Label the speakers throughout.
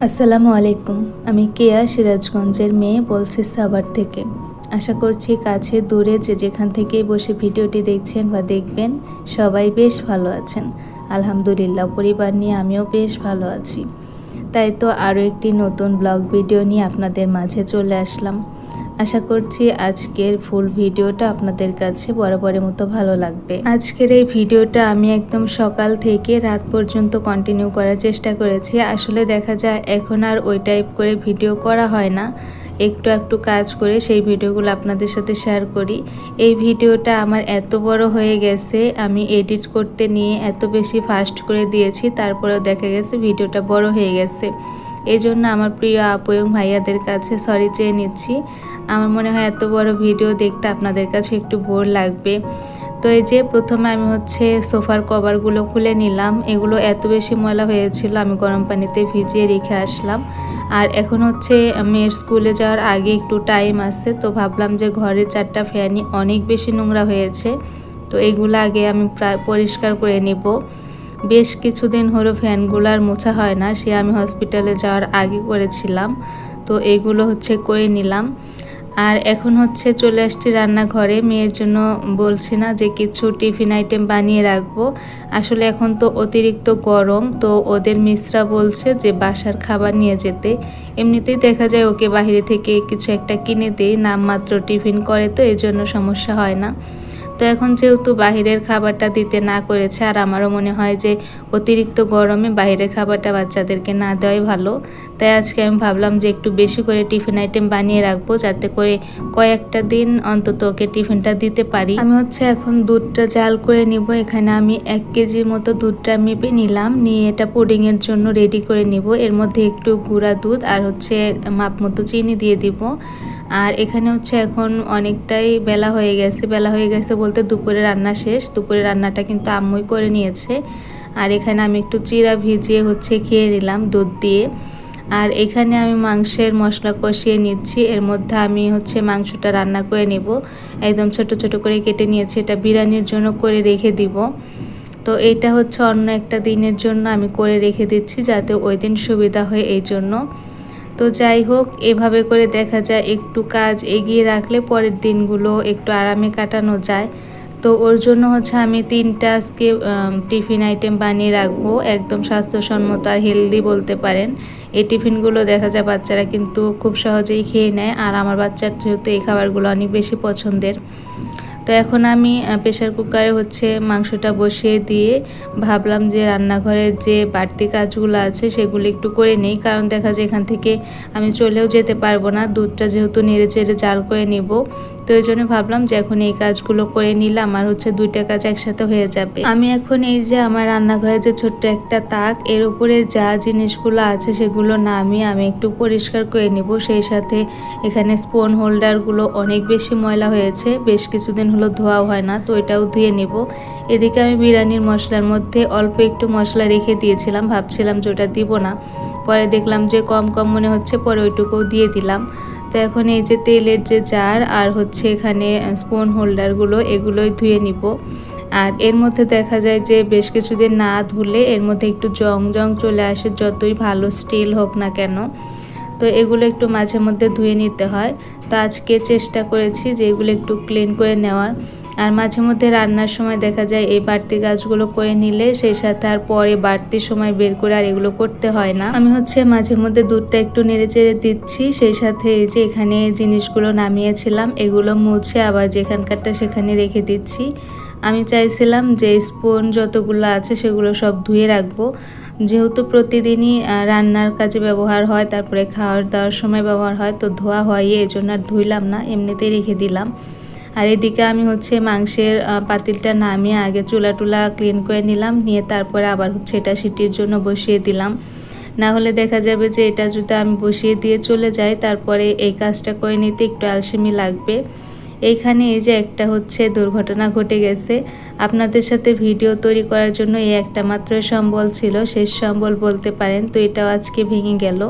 Speaker 1: আসসালামু আলাইকুম। আমি কেয়া, সিরাজগঞ্জের মেয়ে, বলছি সাভার থেকে। আশা করছি কাছে দূরে যে যেখান থেকেই বসে ভিডিওটি দেখছেন বা দেখবেন সবাই বেশ ভালো আছেন। আলহামদুলিল্লাহ, পরিবার নিয়ে আমিও বেশ ভালো আছি। তাই তো আরও একটি নতুন ব্লগ ভিডিও নিয়ে আপনাদের মাঝে চলে আসলাম। আশা করছি আজকের ফুল ভিডিওটা আপনাদের কাছে বরাবরের মতো ভালো লাগবে। আজকের এই ভিডিওটা আমি একদম সকাল থেকে রাত পর্যন্ত কন্টিনিউ করার চেষ্টা করেছি। আসলে দেখা যায় এখন আর ওই টাইপ করে ভিডিও করা হয় না, একটু একটু কাজ করে সেই ভিডিওগুলো আপনাদের সাথে শেয়ার করি। এই ভিডিওটা আমার এত বড় হয়ে গেছে, আমি এডিট করতে নিয়ে এত বেশি ফাস্ট করে দিয়েছি, তারপরেও দেখা গেছে ভিডিওটা বড় হয়ে গেছে। এই জন্য আমার প্রিয় আপু এবং ভাইয়াদের কাছে সরি চেয়ে নিচ্ছি। আমার মনে হয় এত বড় ভিডিও দেখতে আপনাদের কাছে একটু বোর লাগবে। তো এই যে প্রথমে আমি সোফার কভারগুলো খুলে নিলাম। এগুলো এত বেশি ময়লা হয়েছিল, আমি গরম পানিতে ভিজিয়ে রেখে আসলাম। আর এখন মেয়ের স্কুলে যাওয়ার আগে একটু টাইম আছে, তো ভাবলাম যে ঘরের 4টা ফ্যানই অনেক বেশি নোংরা হয়েছে, তো এগুলো আগে আমি প্রায় পরিষ্কার করে নিব। বেশ কিছুদিন হলো ফ্যানগুলো আর মোছা হয় না, সে আমি হসপিটালে যাওয়ার আগে করেছিলাম। তো এইগুলো করে নিলাম। আর এখন চলে আসছি রান্নাঘরে। মেয়ের জন্য বলছি না যে কিছু টিফিন আইটেম বানিয়ে রাখবো। আসলে এখন তো অতিরিক্ত গরম, তো ওদের মিসরা বলছে যে বাসার খাবার নিয়ে যেতে। এমনিতেই দেখা যায় ওকে বাইরে থেকে কিছু একটা কিনে দিই, নামমাত্র টিফিন করে, তো এই জন্য সমস্যা হয় না। তো এখন যেহেতু বাহিরের খাবারটা দিতে না করেছে, আর আমারও মনে হয় যে অতিরিক্ত গরমে বাহিরের খাবারটা বাচ্চাদেরকে না দেওয়াই ভালো। তাই আজকে আমি ভাবলাম যে একটু বেশি করে টিফিন আইটেম বানিয়ে রাখবো, যাতে করে কয়েকটা দিন অন্তত ওকে টিফিনটা দিতে পারি। আমি এখন দুধটা জাল করে নিব। এখানে আমি 1 কেজির মতো দুধটা মেপে নিলাম, নিয়ে এটা পুডিংয়ের জন্য রেডি করে নিব। এর মধ্যে একটু গুঁড়া দুধ আর মাপ মতো চিনি দিয়ে দিব। আর এখানে এখন অনেকটাই বেলা হয়ে গেছে বলতে দুপুরে রান্না শেষ। দুপুরে রান্নাটা কিন্তু আম্মুই করে নিয়েছে। আর এখানে আমি একটু চিড়া ভিজিয়ে খেয়ে নিলাম দুধ দিয়ে। আর এখানে আমি মাংসের মশলা কষিয়ে নিচ্ছি। এর মধ্যে আমি মাংসটা রান্না করে নেব। একদম ছোট ছোট করে কেটে নিয়েছি, এটা বিরিয়ানির জন্য করে রেখে দিব। তো এটা অন্য একটা দিনের জন্য আমি করে রেখে দিচ্ছি, যাতে ওই দিন সুবিধা হয় এই জন্য। তো যাই হোক, এভাবে করে দেখা যায় একটু কাজ এগিয়ে রাখলে পরের দিনগুলো একটু আরামে কাটানো যায়। তো ওর জন্য আমি 3টা আজকে টিফিন আইটেম বানিয়ে রাখবো, একদম স্বাস্থ্যসম্মত আর হেলদি বলতে পারেন। এই টিফিনগুলো দেখা যায় বাচ্চারা কিন্তু খুব সহজেই খেয়ে নেয়, আর আমার বাচ্চার যেহেতু এই খাবারগুলো অনেক বেশি পছন্দের। তো এখন আমি প্রেসার কুকারে মাংসটা বসিয়ে দিয়ে ভাবলাম যে রান্নাঘরের যে বাড়তি কাজগুলো আছে সেগুলো একটু করে নেই, কারণ দেখা যায় এখান থেকে আমি চলেও যেতে পারবো না। দুধটা যেহেতু নেড়ে চেড়ে জাল করে নিব, তো এই জন্য ভাবলাম যে এখন এই কাজগুলো করে নিলে আমার 2টা কাজ একসাথে হয়ে যাবে। আমি এখন এই যে আমার রান্নাঘরে যে ছোট্ট একটা তাক, এর উপরে যা জিনিসগুলো আছে সেগুলো নামিয়ে আমি একটু পরিষ্কার করে নিব। সেই সাথে এখানে স্পুন হোল্ডারগুলো অনেক বেশি ময়লা হয়েছে, বেশ কিছুদিন হলো ধোয়া হয় না, তো এটাও ধুয়ে নেব। এদিকে আমি বিরিয়ানির মশলার মধ্যে অল্প একটু মশলা রেখে দিয়েছিলাম, ভাবছিলাম যে ওটা দিব না, পরে দেখলাম যে কম কম মনে হচ্ছে, পরে ওইটুকুও দিয়ে দিলাম। তো এখন এই যে তেলের যে জার আর এখানে স্পুন হোল্ডারগুলো, এগুলোই ধুয়ে নিব। আর এর মধ্যে দেখা যায় যে বেশ কিছুদিন না ধুলে এর মধ্যে একটু জং জং চলে আসে, যতই ভালো স্টিল হোক না কেন। তো এগুলো একটু মাঝে মধ্যে ধুয়ে নিতে হয়। তো আজকে চেষ্টা করেছি যে এগুলো একটু ক্লিন করে নেওয়ার। আর মাঝে মধ্যে রান্নার সময় দেখা যায় এই বাড়তি কাজগুলো করে নিলে সেই সাথে আর পরে বাড়তি সময় বের করে আর এগুলো করতে হয় না। আমি মাঝে মধ্যে দুধটা একটু নেড়ে চেড়ে দিচ্ছি, সেই সাথে এই যে এখানে জিনিসগুলো নামিয়েছিলাম এগুলো মুছে আবার যেখানকারটা সেখানে রেখে দিচ্ছি। আমি চাইছিলাম যে স্পুন যতগুলো আছে সেগুলো সব ধুয়ে রাখবো, যেহেতু প্রতিদিনই রান্নার কাজে ব্যবহার হয়, তারপরে খাওয়ার দাওয়ার সময় ব্যবহার হয়, তো ধোয়া হয়, এই জন্য আর ধুইলাম না, এমনিতেই রেখে দিলাম। আর এদিকে আমি মাংসের পাতিলটা নামিয়ে আগে চুলা টুলা ক্লিন করে নিলাম, নিয়ে তারপরে আবার এটা সিটির জন্য বসিয়ে দিলাম। না হলে দেখা যাবে যে এটা যদি আমি বসিয়ে দিয়ে চলে যাই, তারপরে এই কাজটা করে নিতে একটু আলসেমি লাগবে। এইখানে এই যে একটা দুর্ঘটনা ঘটে গেছে, আপনাদের সাথে ভিডিও তৈরি করার জন্য এই একটা মাত্র সম্বল ছিল, শেষ সম্বল বলতে পারেন। তো এটাও আজকে ভেঙে গেল।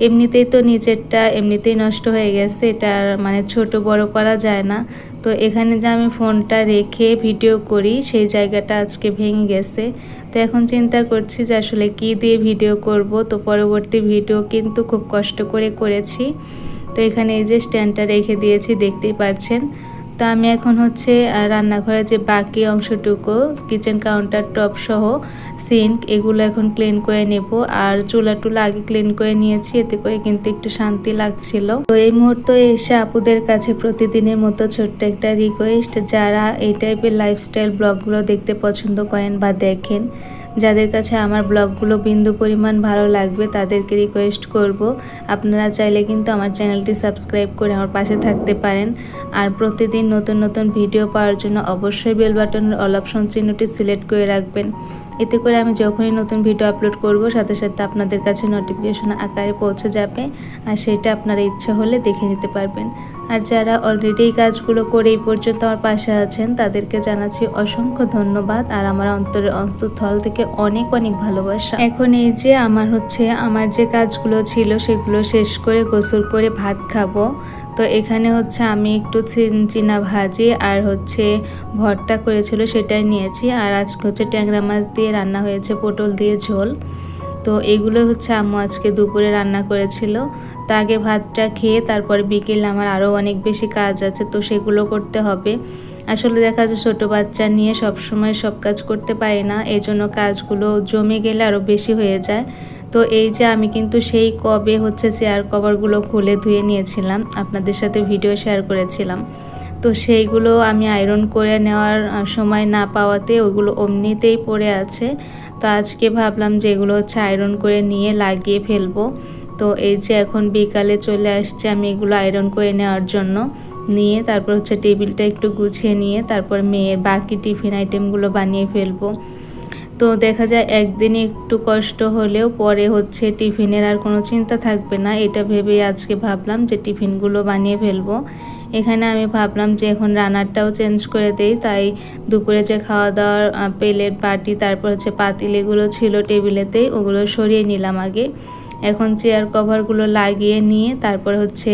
Speaker 1: এমনিতেই তো নিচেরটা এমনিতেই নষ্ট হয়ে গেছে, এটা মানে ছোট বড় করা যায় না। তো এখানে যে আমি ফোনটা রেখে ভিডিও করি সেই জায়গাটা আজকে ভেঙে গেছে। তো এখন চিন্তা করছি যে আসলে কি দিয়ে ভিডিও করব। তো পরবর্তী ভিডিও কিন্তু খুব কষ্ট করে করেছি। তো এখানে এই যে স্ট্যান্ডটা রেখে দিয়েছি, দেখতেই পাচ্ছেন। তো আমি এখন হচ্ছে রান্নাঘরের যে বাকি অংশটুকু কিচেন কাউন্টার টপ সহ সিঙ্ক এগুলো এখন ক্লিন করে নেব। আর চুলা টুলা আগে ক্লিন করে নিয়েছি, এতে করে কিন্তু একটু শান্তি লাগছিল। তো এই মুহূর্তে এসে আপুদের কাছে প্রতিদিনের মতো ছোট্ট একটা রিকোয়েস্ট, যারা এই টাইপের লাইফস্টাইল ব্লগগুলো দেখতে পছন্দ করেন বা দেখেন, যাদের কাছে আমার ব্লগগুলো বিন্দু পরিমাণ ভালো লাগবে, তাদেরকে রিকোয়েস্ট করব আপনারা চাইলে কিন্তু আমার চ্যানেলটি সাবস্ক্রাইব করে আমার পাশে থাকতে পারেন। আর প্রতিদিন নতুন নতুন ভিডিও পাওয়ার জন্য অবশ্যই বেল বাটনের অল অপশন চিহ্নটি সিলেক্ট করে রাখবেন। এতে করে আমি যখনই নতুন ভিডিও আপলোড করব সাথে সাথে আপনাদের কাছে নোটিফিকেশন আকারে পৌঁছে যাবে, আর সেটা আপনারা ইচ্ছা হলে দেখে নিতে পারবেন। আর যারা অলরেডি এই কাজগুলো করে এই পর্যন্ত আমার পাশে আছেন, তাদেরকে জানাচ্ছি অসংখ্য ধন্যবাদ আর আমার অন্তরস্থল থেকে অনেক অনেক ভালোবাসা। এখন এই যে আমার যে কাজগুলো ছিল সেগুলো শেষ করে গোসল করে ভাত খাবো। তো এখানে হচ্ছে আমি একটু চিনা ভাজি আর হচ্ছে ভর্তা করেছিল সেটাই নিয়েছি। আর আজকে হচ্ছে ট্যাংরা মাছ দিয়ে রান্না হয়েছে, পটল দিয়ে ঝোল। তো এগুলো হচ্ছে আম্মু আজকে দুপুরে রান্না করেছিল। তা আগে ভাতটা খেয়ে তারপর বিকেলে আমার আরও অনেক বেশি কাজ আছে, তো সেগুলো করতে হবে। আসলে দেখা যায় ছোটো বাচ্চা নিয়ে সবসময় সব কাজ করতে পারি না, এই জন্য কাজগুলো জমে গেলে আরও বেশি হয়ে যায়। তো এই যে আমি কিন্তু সেই কবে হচ্ছে চেয়ার কভারগুলো খুলে ধুয়ে নিয়েছিলাম, আপনাদের সাথে ভিডিও শেয়ার করেছিলাম। তো সেইগুলো আমি আয়রন করে নেওয়ার সময় না পাওয়াতে ওগুলো অমনিতেই পড়ে আছে। তো আজকে ভাবলাম যে এগুলো হচ্ছে আয়রন করে নিয়ে লাগিয়ে ফেলবো। তো এই যে এখন বিকালে চলে আসছে আমি এগুলো আয়রন করে নেওয়ার জন্য, নিয়ে তারপর হচ্ছে টেবিলটা একটু গুছিয়ে নিয়ে তারপর মেয়ের বাকি টিফিন আইটেমগুলো বানিয়ে ফেলবো। তো দেখা যায় একদিনে একটু কষ্ট হলেও পরে হচ্ছে টিফিনের আর কোনো চিন্তা থাকবে না, এটা ভেবেই আজকে ভাবলাম যে টিফিনগুলো বানিয়ে ফেলবো। এখানে আমি ভাবলাম যে এখন রান্নাটাও চেঞ্জ করে দেই, তাই দুপুরে যে খাওয়া দাওয়ার প্লেট বাটি তারপর হচ্ছে পাতিল এগুলো ছিল টেবিলেতেই, ওগুলো সরিয়ে নিলাম আগে। এখন চেয়ার কভারগুলো লাগিয়ে নিয়ে তারপর হচ্ছে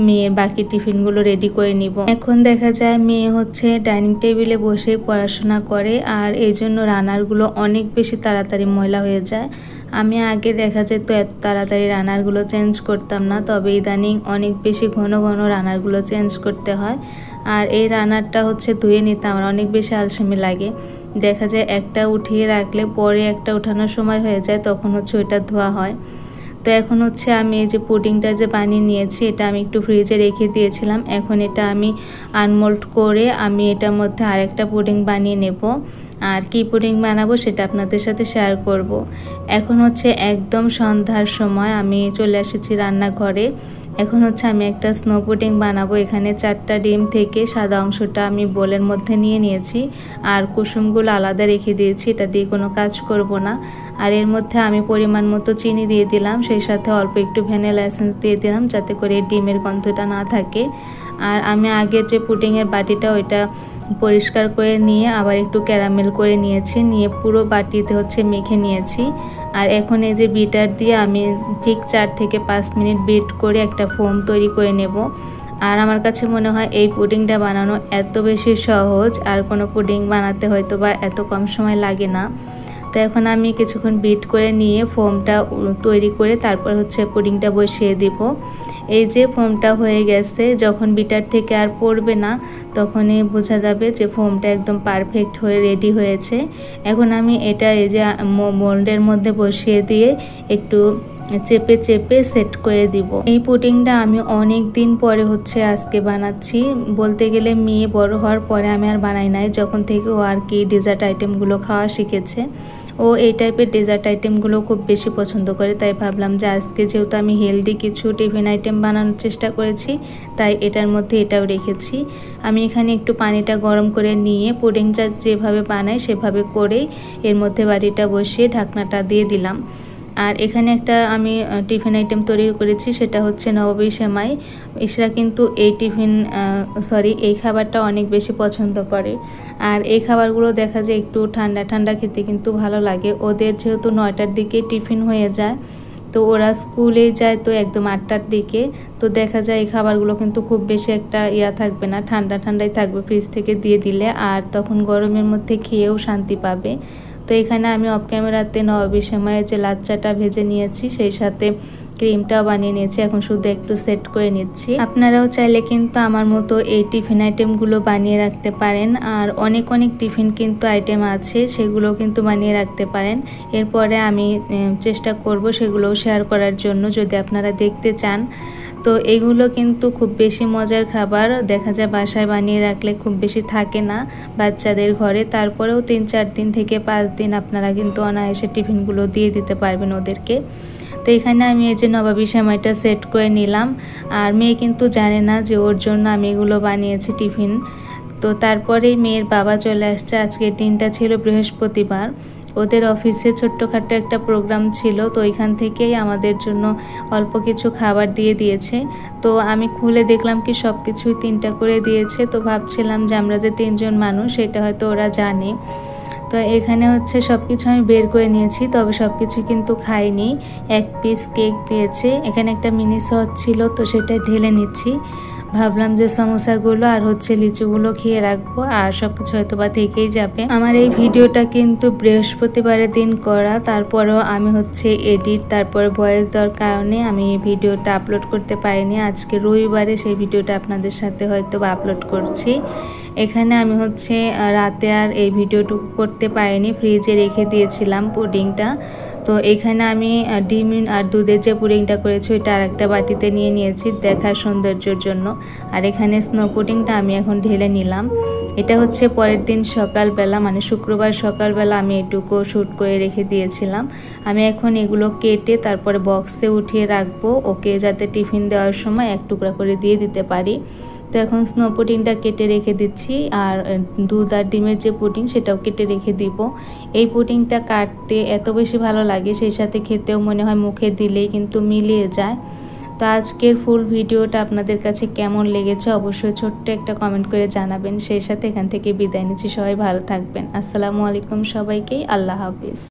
Speaker 1: মেয়ের বাকি টিফিনগুলো রেডি করে নিব। এখন দেখা যায় মেয়ে হচ্ছে ডাইনিং টেবিলে বসে পড়াশোনা করে, আর এই জন্য রান্নারগুলো অনেক বেশি তাড়াতাড়ি ময়লা হয়ে যায়। আমি আগে দেখা যেত এত তাড়াতাড়ি রান্নারগুলো চেঞ্জ করতাম না, তবে ইদানিং অনেক বেশি ঘন ঘন রান্নারগুলো চেঞ্জ করতে হয়। আর এই রান্নারটা হচ্ছে ধুয়ে নিতে আমার অনেক বেশি আলসেমি লাগে। দেখা যায় একটা উঠিয়ে রাখলে পরে একটা উঠানোর সময় হয়ে যায়, তখন হচ্ছে ওইটা ধোয়া হয়। তো এখন হচ্ছে আমি এই যে পুডিংটা যে বানিয়ে নিয়েছি, এটা আমি একটু ফ্রিজে রেখে দিয়েছিলাম। এখন এটা আমি আনমোল্ড করে আমি এটার মধ্যে আরেকটা পুডিং বানিয়ে নেব। আর কি পুডিং বানাবো সেটা আপনাদের সাথে শেয়ার করব। এখন হচ্ছে একদম সন্ধ্যার সময় আমি চলে এসেছি রান্নাঘরে। এখন হচ্ছে আমি একটা স্নো পুডিং বানাবো। এখানে 4টা ডিম থেকে সাদা অংশটা আমি বোলের মধ্যে নিয়ে নিয়েছি, আর কুসুমগুলো আলাদা রেখে দিয়েছি, এটা দিয়ে কোনো কাজ করব না। আর এর মধ্যে আমি পরিমাণ মতো চিনি দিয়ে দিলাম, সেই সাথে অল্প একটু ভ্যানিলা এসেন্স দিয়ে দিলাম, যাতে করে ডিমের গন্ধটা না থাকে। আর আমি আগের যে পুডিংয়ের বাটিটা ওইটা পরিষ্কার করে নিয়ে আবার একটু ক্যারামেল করে নিয়েছি, নিয়ে পুরো বাটিতে হচ্ছে মেখে নিয়েছি। আর এখন এই যে বিটার দিয়ে আমি ঠিক 4 থেকে 5 মিনিট বিট করে একটা ফোম তৈরি করে নেব। আর আমার কাছে মনে হয় এই পুডিংটা বানানো এত বেশি সহজ, আর কোনো পুডিং বানাতে হয়তো বা এত কম সময় লাগে না। তো এখন আমি কিছুক্ষণ বিট করে নিয়ে ফোমটা তৈরি করে তারপর হচ্ছে পুডিংটা বসিয়ে দিব। এই যে ফোমটা হয়ে গেছে, যখন বিটার থেকে আর পড়বে না তখনই বোঝা যাবে যে ফোমটা একদম পারফেক্ট হয়ে রেডি হয়েছে। এখন আমি এটা এই যে মোল্ডের মধ্যে বসিয়ে দিয়ে একটু চেপে চেপে সেট করে দিব। এই পুডিংটা আমি অনেক দিন পরে হচ্ছে আজকে বানাচ্ছি, বলতে গেলে মেয়ে বড় হওয়ার পরে আমি আর বানাই নাই, যখন থেকে ও আর কি ডেজার্ট আইটেমগুলো খাওয়া শিখেছে। ও এই টাইপের ডেজার্ট আইটেমগুলো খুব বেশি পছন্দ করে, তাই ভাবলাম যে আজকে যেহেতু আমি হেলদি কিছু টিফিন আইটেম বানানোর চেষ্টা করেছি, তাই এটার মধ্যে এটাও রেখেছি। আমি এখানে একটু পানিটা গরম করে নিয়ে পুডিংটা যেভাবে বানাই সেভাবে করেই এর মধ্যে বাটিটা বসিয়ে ঢাকনাটা দিয়ে দিলাম। আর এখানে একটা আমি টিফিন আইটেম তৈরি করেছি, সেটা হচ্ছে নবাবী সেমাই। এরা কিন্তু এই খাবারটা অনেক বেশি পছন্দ করে। আর এই খাবারগুলো দেখা যায় একটু ঠান্ডা ঠান্ডা খেতে কিন্তু ভালো লাগে। ওদের যেহেতু 9টার দিকে টিফিন হয়ে যায়, তো ওরা স্কুলে যায় তো একদম 8টার দিকে। তো দেখা যায় এই খাবারগুলো কিন্তু খুব বেশি একটা থাকবে না, ঠান্ডা ঠান্ডাই থাকবে ফ্রিজ থেকে দিয়ে দিলে, আর তখন গরমের মধ্যে খেয়েও শান্তি পাবে। তো এখানে আমি অফ ক্যামেরাতে নবাবী সেমাইয়ের যে লাচ্চাটা ভেজে নিয়েছি সেই সাথে ক্রিমটাও বানিয়ে নিয়েছি, এখন শুধু একটু সেট করে নিচ্ছি। আপনারাও চাইলে কিন্তু আমার মতো এই টিফিন আইটেমগুলো বানিয়ে রাখতে পারেন, আর অনেক অনেক টিফিন কিন্তু আইটেম আছে, সেগুলো কিন্তু বানিয়ে রাখতে পারেন। এরপরে আমি চেষ্টা করব সেগুলোও শেয়ার করার জন্য, যদি আপনারা দেখতে চান। তো এগুলো কিন্তু খুব বেশি মজার খাবার, দেখা যায় বাসায় বানিয়ে রাখলে খুব বেশি থাকে না বাচ্চাদের ঘরে, তারপরেও 3-4 দিন থেকে 5 দিন আপনারা কিন্তু অনায়াসে টিফিনগুলো দিয়ে দিতে পারবেন ওদেরকে। তো এখানে আমি এই যে নবাবী সেমাইটা সেট করে নিলাম, আর মেয়ে কিন্তু জানে না যে ওর জন্য আমি এগুলো বানিয়েছি টিফিন। তো তারপরেই মেয়ের বাবা চলে আসছে, আজকের দিনটা ছিল বৃহস্পতিবার, ওদের অফিসে ছোট্টখাটো একটা প্রোগ্রাম ছিল, তো ওইখান থেকেই আমাদের জন্য অল্প কিছু খাবার দিয়ে দিয়েছে। তো আমি খুলে দেখলাম কি সব কিছুই 3টা করে দিয়েছে, তো ভাবছিলাম যে আমরা যে 3 জন মানুষ সেটা হয়তো ওরা জানে। তো এখানে হচ্ছে সব কিছু আমি বের করে নিয়েছি, তবে সব কিছু কিন্তু খাইনি। 1 পিস কেক দিয়েছে, এখানে একটা মিনি সস ছিল, তো সেটা ঢেলে নিচ্ছি। ভাবলাম যে সমোসাগুলো আর হচ্ছে লিচুগুলো খেয়ে রাখবো, আর সব কিছু হয়তো বা থেকেই যাবে। আমার এই ভিডিওটা কিন্তু বৃহস্পতিবারের দিন করা, তারপরেও আমি হচ্ছে এডিট তারপরে ভয়েস দেওয়ার কারণে আমি এই ভিডিওটা আপলোড করতে পারিনি। আজকে রবিবারে সেই ভিডিওটা আপনাদের সাথে হয়তো বা আপলোড করছি। এখানে আমি হচ্ছে রাতে আর এই ভিডিওটুকু করতে পারিনি, ফ্রিজে রেখে দিয়েছিলাম পুডিংটা। তো এখানে আমি ডিম আর দুধের যে পুডিংটা করেছি ওইটা আর একটা বাটিতে নিয়ে নিয়েছি দেখার সৌন্দর্যের জন্য। আর এখানে স্নো পুডিংটা আমি এখন ঢেলে নিলাম। এটা হচ্ছে পরের দিন সকালবেলা, মানে শুক্রবার সকালবেলা আমি এটুকু শ্যুট করে রেখে দিয়েছিলাম। আমি এখন এগুলো কেটে তারপরে বক্সে উঠিয়ে রাখবো, ওকে যাতে টিফিন দেওয়ার সময় 1 টুকরা করে দিয়ে দিতে পারি। তো এখন স্নো পুডিংটা কেটে রেখে দিচ্ছি, আর দুধ আর ডিমের যে পুডিং সেটাও কেটে রেখে দিব। এই পুডিংটা কাটতে এত বেশি ভালো লাগে, সেই সাথে খেতেও মনে হয় মুখে দিলেই কিন্তু মিলিয়ে যায়। তো আজকের ফুল ভিডিওটা আপনাদের কাছে কেমন লেগেছে অবশ্যই ছোট্ট একটা কমেন্ট করে জানাবেন। সেই সাথে এখান থেকে বিদায় নিচ্ছি, সবাই ভালো থাকবেন। আসসালামু আলাইকুম সবাইকেই, আল্লাহ হাফিজ।